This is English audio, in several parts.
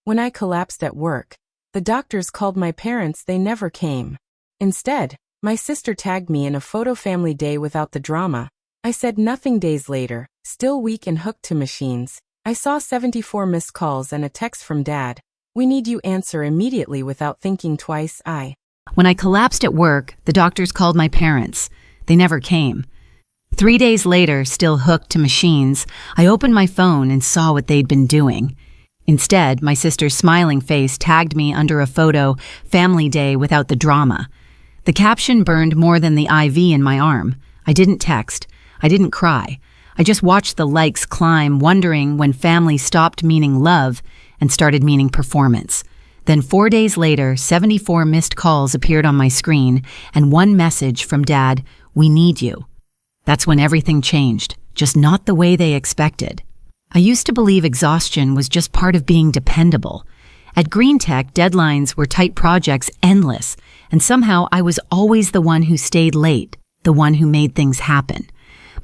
When I collapsed at work, the doctors called my parents, they never came. Instead, my sister tagged me in a photo. Family day without the drama. I said nothing. Days later, still weak and hooked to machines, I saw 74 missed calls and a text from Dad. We need you. Answer immediately without thinking twice. When I collapsed at work, the doctors called my parents. They never came. 3 days later, still hooked to machines, I opened my phone and saw what they'd been doing. Instead, my sister's smiling face tagged me under a photo, family day without the drama. The caption burned more than the IV in my arm. I didn't text. I didn't cry. I just watched the likes climb, wondering when family stopped meaning love and started meaning performance. Then 4 days later, 74 missed calls appeared on my screen and one message from Dad, "We need you." That's when everything changed, just not the way they expected. I used to believe exhaustion was just part of being dependable. At Green Tech, deadlines were tight, projects endless, and somehow I was always the one who stayed late, the one who made things happen.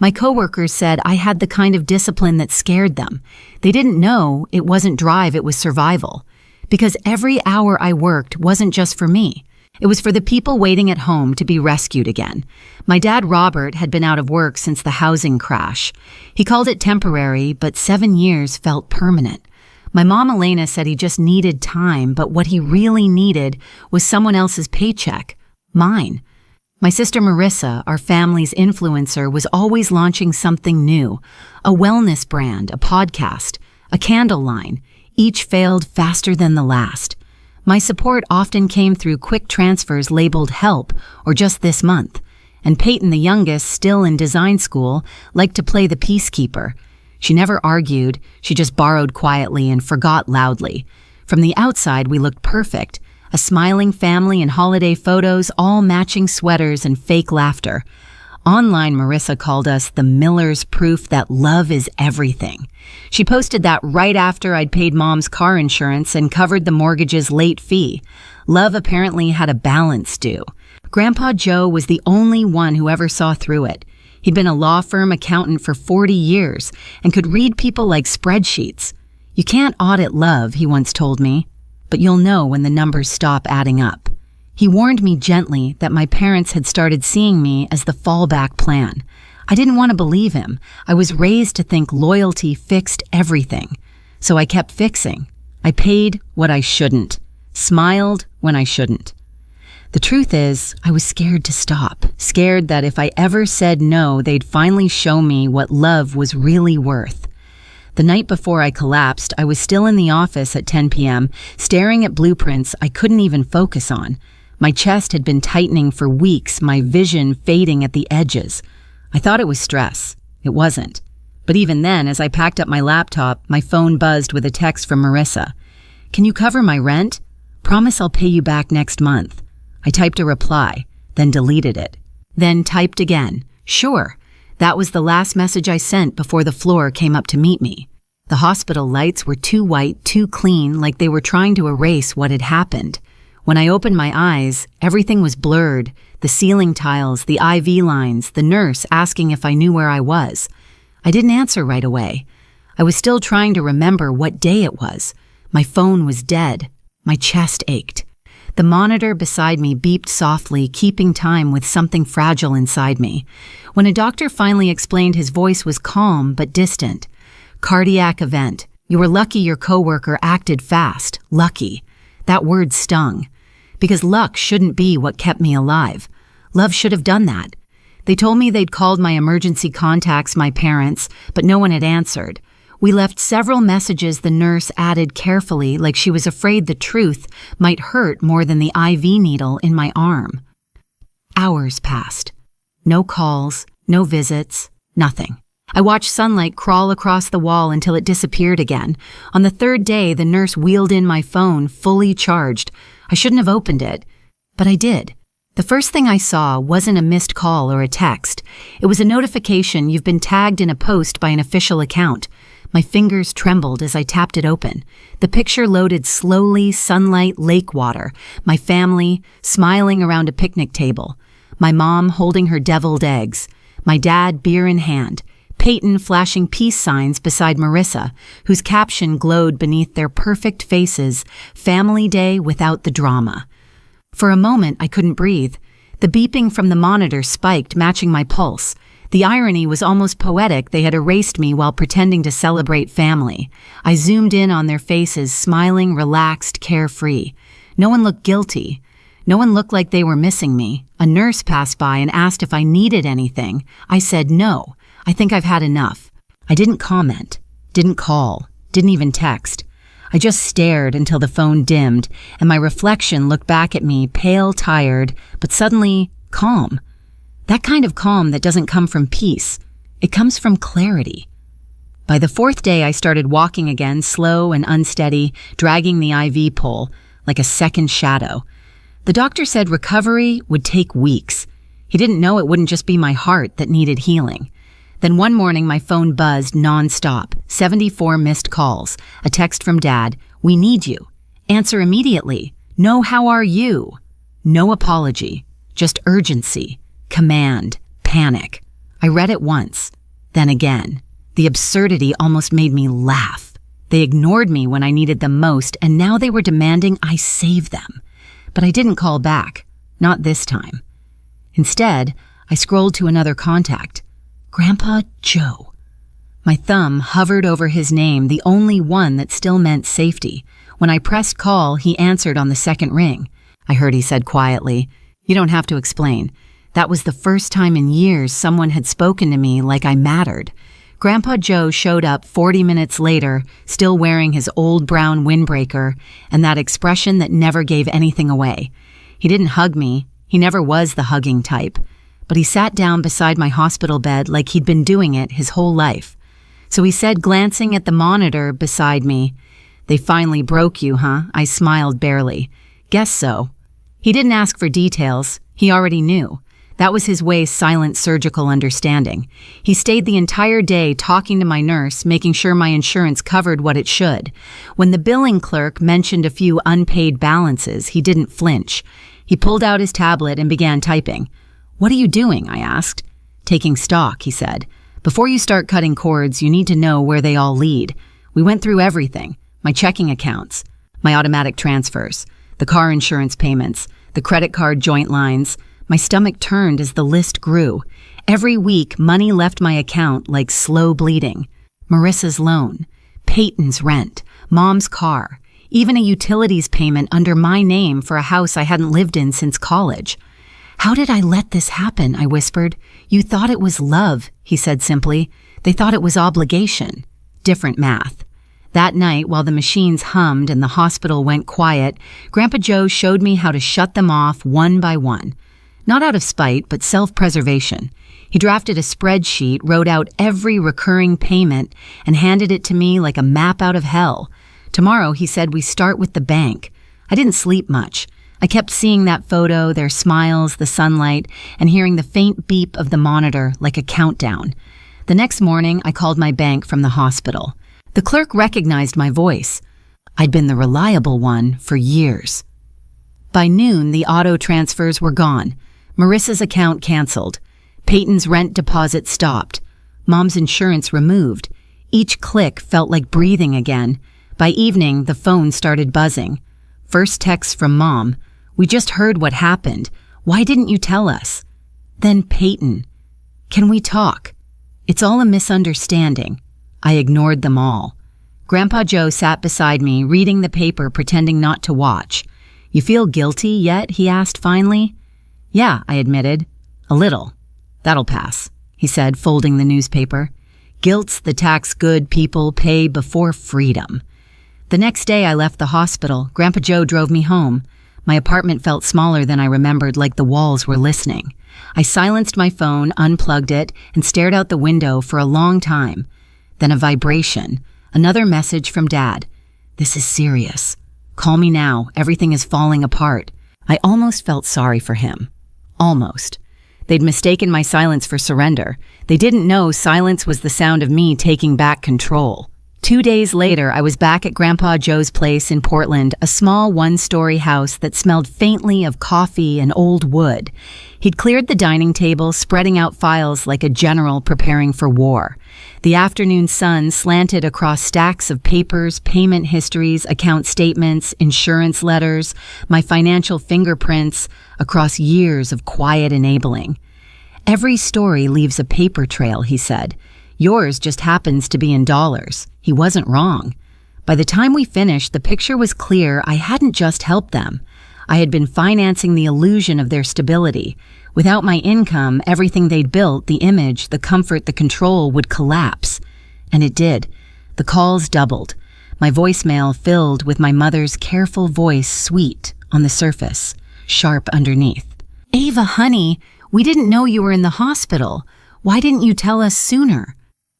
My coworkers said I had the kind of discipline that scared them. They didn't know it wasn't drive, it was survival. Because every hour I worked wasn't just for me. It was for the people waiting at home to be rescued again. My dad, Robert, had been out of work since the housing crash. He called it temporary, but 7 years felt permanent. My mom, Elena, said he just needed time, but what he really needed was someone else's paycheck. Mine. My sister Marissa, our family's influencer, was always launching something new. A wellness brand, a podcast, a candle line. Each failed faster than the last. My support often came through quick transfers labeled help or just this month. And Peyton, the youngest, still in design school, liked to play the peacekeeper. She never argued, she just borrowed quietly and forgot loudly. From the outside, we looked perfect. A smiling family and holiday photos, all matching sweaters and fake laughter. Online, Marissa called us the Miller's proof that love is everything. She posted that right after I'd paid Mom's car insurance and covered the mortgage's late fee. Love apparently had a balance due. Grandpa Joe was the only one who ever saw through it. He'd been a law firm accountant for 40 years and could read people like spreadsheets. "You can't audit love," he once told me, "but you'll know when the numbers stop adding up." He warned me gently that my parents had started seeing me as the fallback plan. I didn't want to believe him. I was raised to think loyalty fixed everything. So I kept fixing. I paid what I shouldn't, smiled when I shouldn't. The truth is, I was scared to stop, scared that if I ever said no, they'd finally show me what love was really worth. The night before I collapsed, I was still in the office at 10 p.m., staring at blueprints I couldn't even focus on. My chest had been tightening for weeks, my vision fading at the edges. I thought it was stress. It wasn't. But even then, as I packed up my laptop, my phone buzzed with a text from Marissa. "Can you cover my rent? Promise I'll pay you back next month." I typed a reply, then deleted it. Then typed again. Sure. That was the last message I sent before the floor came up to meet me. The hospital lights were too white, too clean, like they were trying to erase what had happened. When I opened my eyes, everything was blurred. The ceiling tiles, the IV lines, the nurse asking if I knew where I was. I didn't answer right away. I was still trying to remember what day it was. My phone was dead. My chest ached. The monitor beside me beeped softly, keeping time with something fragile inside me. When a doctor finally explained, his voice was calm but distant. "Cardiac event. You were lucky your coworker acted fast. Lucky." That word stung. Because luck shouldn't be what kept me alive. Love should have done that. They told me they'd called my emergency contacts, my parents, but no one had answered. We left several messages the nurse added carefully, like she was afraid the truth might hurt more than the IV needle in my arm. Hours passed. No calls, no visits, nothing. I watched sunlight crawl across the wall until it disappeared again. On the third day, the nurse wheeled in my phone, fully charged. I shouldn't have opened it, but I did. The first thing I saw wasn't a missed call or a text. It was a notification: "You've been tagged in a post by an official account." My fingers trembled as I tapped it open. The picture loaded slowly, sunlight, lake water, my family smiling around a picnic table, my mom holding her deviled eggs, my dad beer in hand, Peyton flashing peace signs beside Marissa, whose caption glowed beneath their perfect faces, "Family Day without the drama." For a moment, I couldn't breathe. The beeping from the monitor spiked, matching my pulse. The irony was almost poetic. They had erased me while pretending to celebrate family. I zoomed in on their faces, smiling, relaxed, carefree. No one looked guilty. No one looked like they were missing me. A nurse passed by and asked if I needed anything. I said no. I think I've had enough. I didn't comment, didn't call, didn't even text. I just stared until the phone dimmed, and my reflection looked back at me, pale, tired, but suddenly calm. That kind of calm that doesn't come from peace. It comes from clarity. By the fourth day, I started walking again, slow and unsteady, dragging the IV pole, like a second shadow. The doctor said recovery would take weeks. He didn't know it wouldn't just be my heart that needed healing. Then one morning, my phone buzzed nonstop, 74 missed calls, a text from Dad, "We need you. Answer immediately. No, how are you?" No apology, just urgency, command, panic. I read it once, then again. The absurdity almost made me laugh. They ignored me when I needed them most, and now they were demanding I save them. But I didn't call back, not this time. Instead, I scrolled to another contact. Grandpa Joe. My thumb hovered over his name, the only one that still meant safety. When I pressed call, he answered on the second ring. I heard he said quietly, "You don't have to explain." That was the first time in years someone had spoken to me like I mattered. Grandpa Joe showed up 40 minutes later, still wearing his old brown windbreaker and that expression that never gave anything away. He didn't hug me. He never was the hugging type. But he sat down beside my hospital bed like he'd been doing it his whole life. So he said, glancing at the monitor beside me, "They finally broke you, huh?" I smiled barely. "Guess so." He didn't ask for details. He already knew. That was his way, silent surgical understanding. He stayed the entire day talking to my nurse, making sure my insurance covered what it should. When the billing clerk mentioned a few unpaid balances, he didn't flinch. He pulled out his tablet and began typing. "What are you doing?" I asked. "Taking stock," he said. "Before you start cutting cords, you need to know where they all lead. We went through everything. My checking accounts, my automatic transfers, the car insurance payments, the credit card joint lines." My stomach turned as the list grew. Every week, money left my account like slow bleeding. Marissa's loan, Peyton's rent, Mom's car, even a utilities payment under my name for a house I hadn't lived in since college. "How did I let this happen?" I whispered. "You thought it was love," he said simply. "They thought it was obligation." Different math. That night, while the machines hummed and the hospital went quiet, Grandpa Joe showed me how to shut them off one by one. Not out of spite, but self-preservation. He drafted a spreadsheet, wrote out every recurring payment, and handed it to me like a map out of hell. Tomorrow, he said, we start with the bank. I didn't sleep much. I kept seeing that photo, their smiles, the sunlight, and hearing the faint beep of the monitor like a countdown. The next morning, I called my bank from the hospital. The clerk recognized my voice. I'd been the reliable one for years. By noon, the auto transfers were gone. Marissa's account canceled. Peyton's rent deposit stopped. Mom's insurance removed. Each click felt like breathing again. By evening, the phone started buzzing. First text from Mom. "We just heard what happened. Why didn't you tell us?" Then Peyton. "Can we talk? It's all a misunderstanding." I ignored them all. Grandpa Joe sat beside me, reading the paper, pretending not to watch. "You feel guilty yet?" he asked finally. "Yeah," I admitted. "A little. That'll pass," he said, folding the newspaper. "Guilt's the tax good people pay before freedom." The next day I left the hospital. Grandpa Joe drove me home. My apartment felt smaller than I remembered, like the walls were listening. I silenced my phone, unplugged it, and stared out the window for a long time. Then a vibration. Another message from Dad. "This is serious. Call me now. Everything is falling apart." I almost felt sorry for him. Almost. They'd mistaken my silence for surrender. They didn't know silence was the sound of me taking back control. 2 days later, I was back at Grandpa Joe's place in Portland, a small one-story house that smelled faintly of coffee and old wood. He'd cleared the dining table, spreading out files like a general preparing for war. The afternoon sun slanted across stacks of papers, payment histories, account statements, insurance letters, my financial fingerprints, across years of quiet enabling. "Every story leaves a paper trail," he said. "Yours just happens to be in dollars." He wasn't wrong. By the time we finished, the picture was clear I hadn't just helped them. I had been financing the illusion of their stability. Without my income, everything they'd built, the image, the comfort, the control, would collapse. And it did. The calls doubled. My voicemail filled with my mother's careful voice, sweet on the surface, sharp underneath. "Ava, honey, we didn't know you were in the hospital. Why didn't you tell us sooner?"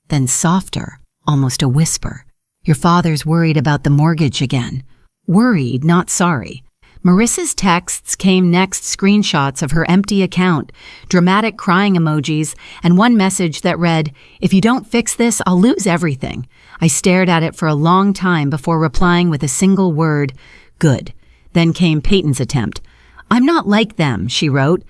Then softer, almost a whisper. "Your father's worried about the mortgage again." Worried, not sorry. Marissa's texts came next, screenshots of her empty account, dramatic crying emojis, and one message that read, "If you don't fix this, I'll lose everything." I stared at it for a long time before replying with a single word, "Good." Then came Peyton's attempt. "I'm not like them," she wrote.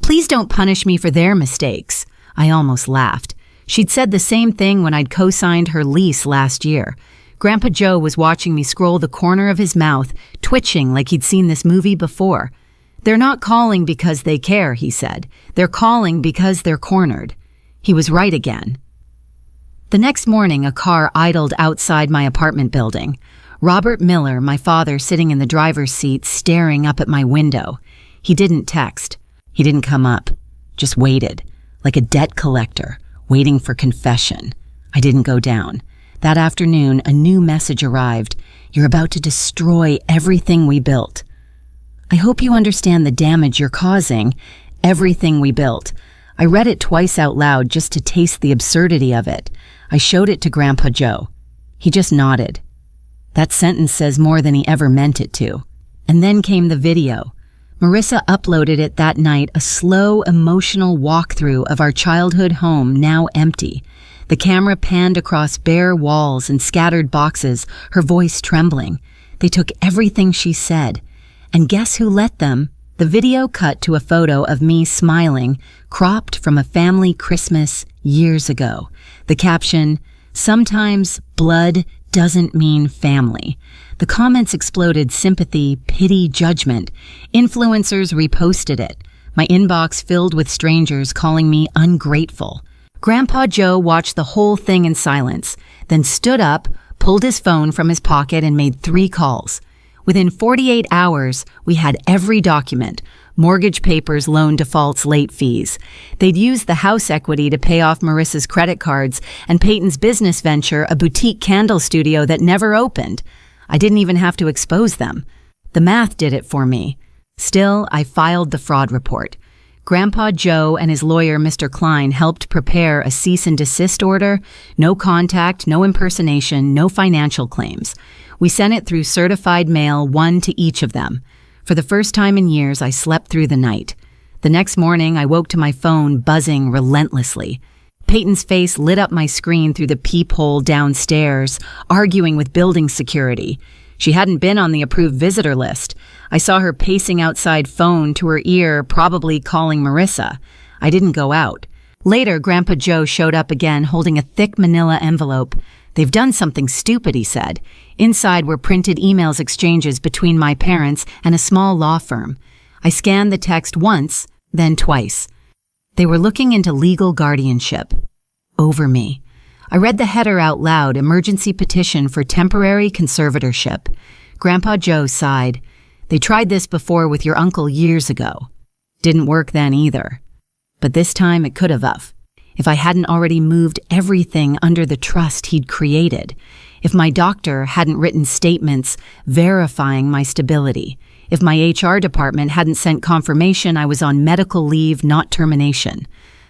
"Please don't punish me for their mistakes." I almost laughed. She'd said the same thing when I'd co-signed her lease last year. Grandpa Joe was watching me scroll the corner of his mouth, twitching like he'd seen this movie before. "They're not calling because they care," he said. "They're calling because they're cornered." He was right again. The next morning, a car idled outside my apartment building. Robert Miller, my father, sitting in the driver's seat, staring up at my window. He didn't text. He didn't come up. Just waited, like a debt collector, waiting for confession. I didn't go down. That afternoon, a new message arrived. "You're about to destroy everything we built." "I hope you understand the damage you're causing." Everything we built. I read it twice out loud just to taste the absurdity of it. I showed it to Grandpa Joe. He just nodded. That sentence says more than he ever meant it to. And then came the video. Marissa uploaded it that night, a slow, emotional walkthrough of our childhood home, now empty. The camera panned across bare walls and scattered boxes, her voice trembling. They took everything she said. And guess who let them? The video cut to a photo of me smiling, cropped from a family Christmas years ago. The caption, "Sometimes blood doesn't mean family." The comments exploded: sympathy, pity, judgment. Influencers reposted it. My inbox filled with strangers calling me ungrateful. Grandpa Joe watched the whole thing in silence, then stood up, pulled his phone from his pocket, and made 3 calls. Within 48 hours, we had every document: mortgage papers, loan defaults, late fees. They'd used the house equity to pay off Marissa's credit cards and Peyton's business venture, a boutique candle studio that never opened. I didn't even have to expose them. The math did it for me. Still, I filed the fraud report. Grandpa Joe and his lawyer, Mr. Klein, helped prepare a cease and desist order. No contact, no impersonation, no financial claims. We sent it through certified mail, 1 to each of them. For the first time in years, I slept through the night. The next morning, I woke to my phone buzzing relentlessly. Peyton's face lit up my screen through the peephole downstairs, arguing with building security. She hadn't been on the approved visitor list. I saw her pacing outside, phone to her ear, probably calling Marissa. I didn't go out. Later, Grandpa Joe showed up again, holding a thick manila envelope. "They've done something stupid," he said. Inside were printed emails exchanges between my parents and a small law firm. I scanned the text once, then twice. They were looking into legal guardianship. Over me. I read the header out loud: emergency petition for temporary conservatorship. Grandpa Joe sighed. "They tried this before with your uncle years ago. Didn't work then either. But this time it could have. If I hadn't already moved everything under the trust he'd created. If my doctor hadn't written statements verifying my stability. If my HR department hadn't sent confirmation I was on medical leave, not termination.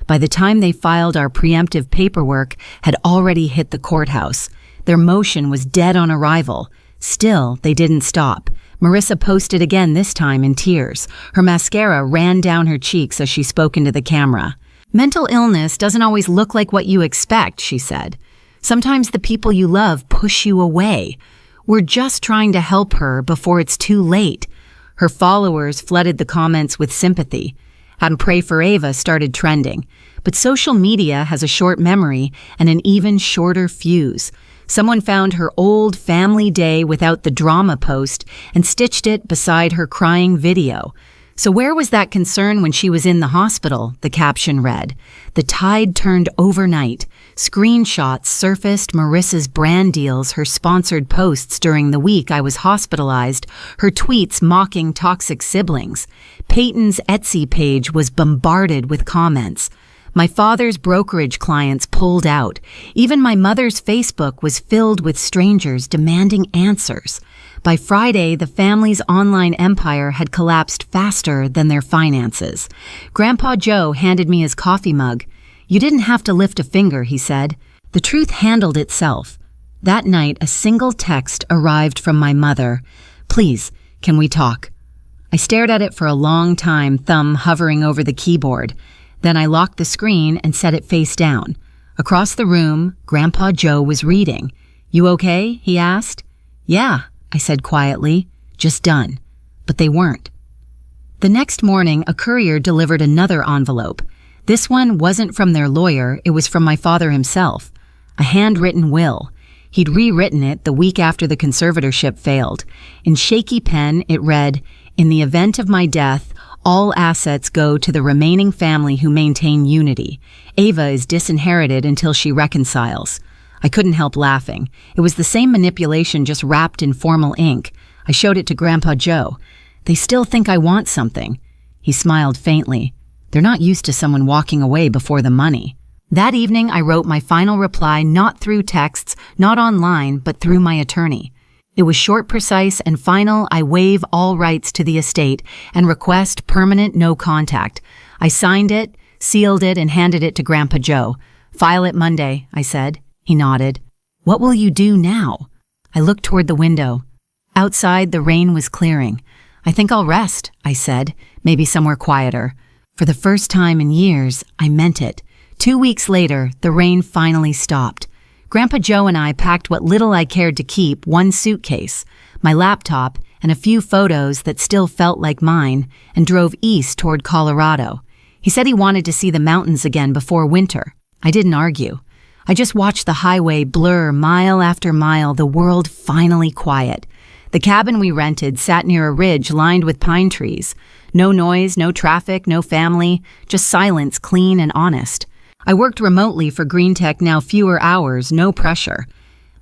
By the time they filed, our preemptive paperwork had already hit the courthouse. Their motion was dead on arrival. Still, they didn't stop. Marissa posted again, this time in tears. Her mascara ran down her cheeks as she spoke into the camera. "Mental illness doesn't always look like what you expect," she said. Sometimes the people you love push you away. We're just trying to help her before it's too late. Her followers flooded the comments with sympathy, and Pray for Ava started trending. But social media has a short memory and an even shorter fuse. Someone found her old family day without the drama post and stitched it beside her crying video. So where was that concern when she was in the hospital? The caption read. The tide turned overnight. Screenshots surfaced Marissa's brand deals, her sponsored posts during the week I was hospitalized, her tweets mocking toxic siblings. Peyton's Etsy page was bombarded with comments. My father's brokerage clients pulled out. Even my mother's Facebook was filled with strangers demanding answers. By Friday, the family's online empire had collapsed faster than their finances. Grandpa Joe handed me his coffee mug. You didn't have to lift a finger, he said. The truth handled itself. That night, a single text arrived from my mother. Please, can we talk? I stared at it for a long time, thumb hovering over the keyboard. Then I locked the screen and set it face down. Across the room, Grandpa Joe was reading. You okay? He asked. Yeah, I said quietly. Just done. But they weren't. The next morning, a courier delivered another envelope. This one wasn't from their lawyer, it was from my father himself. A handwritten will. He'd rewritten it the week after the conservatorship failed. In shaky pen, it read, In the event of my death, all assets go to the remaining family who maintain unity. Ava is disinherited until she reconciles. I couldn't help laughing. It was the same manipulation, just wrapped in formal ink. I showed it to Grandpa Joe. They still think I want something. He smiled faintly. They're not used to someone walking away before the money. That evening, I wrote my final reply not through texts, not online, but through my attorney. It was short, precise, and final. I waive all rights to the estate and request permanent no contact. I signed it, sealed it, and handed it to Grandpa Joe. File it Monday, I said. He nodded. What will you do now? I looked toward the window. Outside, the rain was clearing. I think I'll rest, I said, maybe somewhere quieter. For the first time in years, I meant it. 2 weeks later, the rain finally stopped. Grandpa Joe and I packed what little I cared to keep, one suitcase, my laptop, and a few photos that still felt like mine, and drove east toward Colorado. He said he wanted to see the mountains again before winter. I didn't argue. I just watched the highway blur mile after mile, the world finally quiet. The cabin we rented sat near a ridge lined with pine trees. No noise, no traffic, no family, just silence, clean and honest. I worked remotely for Green Tech, now fewer hours, no pressure.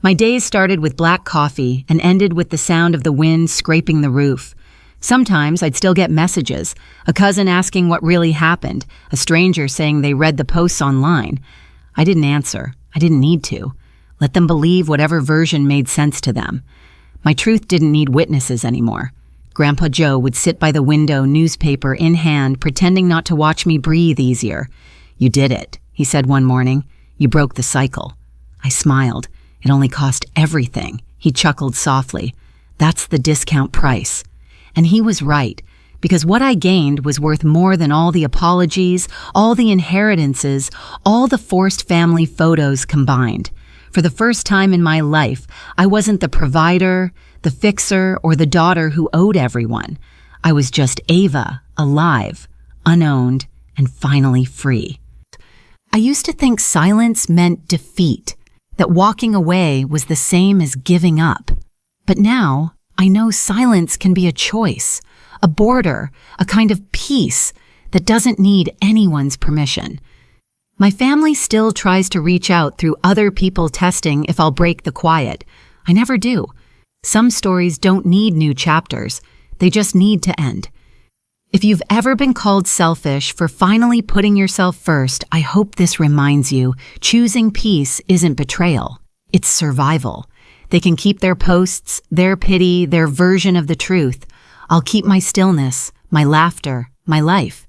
My days started with black coffee and ended with the sound of the wind scraping the roof. Sometimes I'd still get messages, a cousin asking what really happened, a stranger saying they read the posts online. I didn't answer. I didn't need to. Let them believe whatever version made sense to them. My truth didn't need witnesses anymore. Grandpa Joe would sit by the window, newspaper in hand, pretending not to watch me breathe easier. You did it, he said one morning. You broke the cycle. I smiled. It only cost everything. He chuckled softly. That's the discount price. And he was right, because what I gained was worth more than all the apologies, all the inheritances, all the forced family photos combined. For the first time in my life, I wasn't the provider, the fixer, or the daughter who owed everyone. I was just Ava, alive, unowned, and finally free. I used to think silence meant defeat, that walking away was the same as giving up. But now, I know silence can be a choice, a border, a kind of peace that doesn't need anyone's permission. My family still tries to reach out through other people testing if I'll break the quiet. I never do. Some stories don't need new chapters. They just need to end. If you've ever been called selfish for finally putting yourself first, I hope this reminds you, choosing peace isn't betrayal. It's survival. They can keep their posts, their pity, their version of the truth. I'll keep my stillness, my laughter, my life.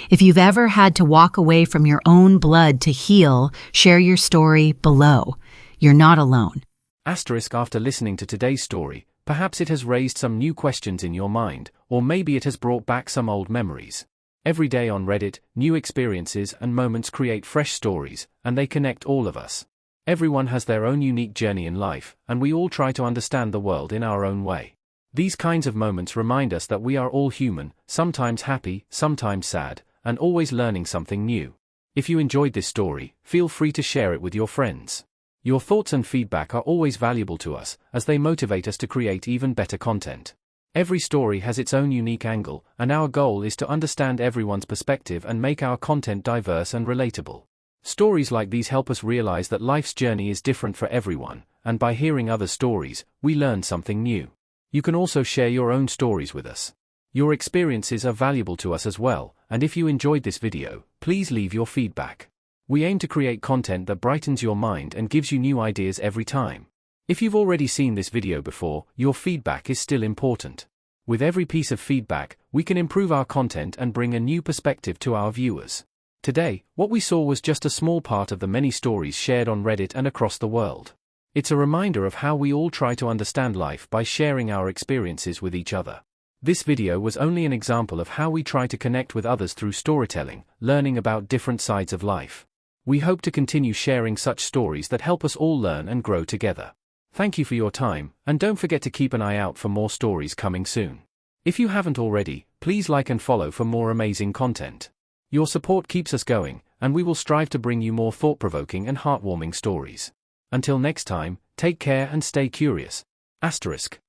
If you've ever had to walk away from your own blood to heal, share your story below. You're not alone. Asterisk after listening to today's story, perhaps it has raised some new questions in your mind, or maybe it has brought back some old memories. Every day on Reddit, new experiences and moments create fresh stories, and they connect all of us. Everyone has their own unique journey in life, and we all try to understand the world in our own way. These kinds of moments remind us that we are all human, sometimes happy, sometimes sad, and always learning something new. If you enjoyed this story, feel free to share it with your friends. Your thoughts and feedback are always valuable to us, as they motivate us to create even better content. Every story has its own unique angle, and our goal is to understand everyone's perspective and make our content diverse and relatable. Stories like these help us realize that life's journey is different for everyone, and by hearing other stories, we learn something new. You can also share your own stories with us. Your experiences are valuable to us as well, and if you enjoyed this video, please leave your feedback. We aim to create content that brightens your mind and gives you new ideas every time. If you've already seen this video before, your feedback is still important. With every piece of feedback, we can improve our content and bring a new perspective to our viewers. Today, what we saw was just a small part of the many stories shared on Reddit and across the world. It's a reminder of how we all try to understand life by sharing our experiences with each other. This video was only an example of how we try to connect with others through storytelling, learning about different sides of life. We hope to continue sharing such stories that help us all learn and grow together. Thank you for your time, and don't forget to keep an eye out for more stories coming soon. If you haven't already, please like and follow for more amazing content. Your support keeps us going, and we will strive to bring you more thought-provoking and heartwarming stories. Until next time, take care and stay curious. **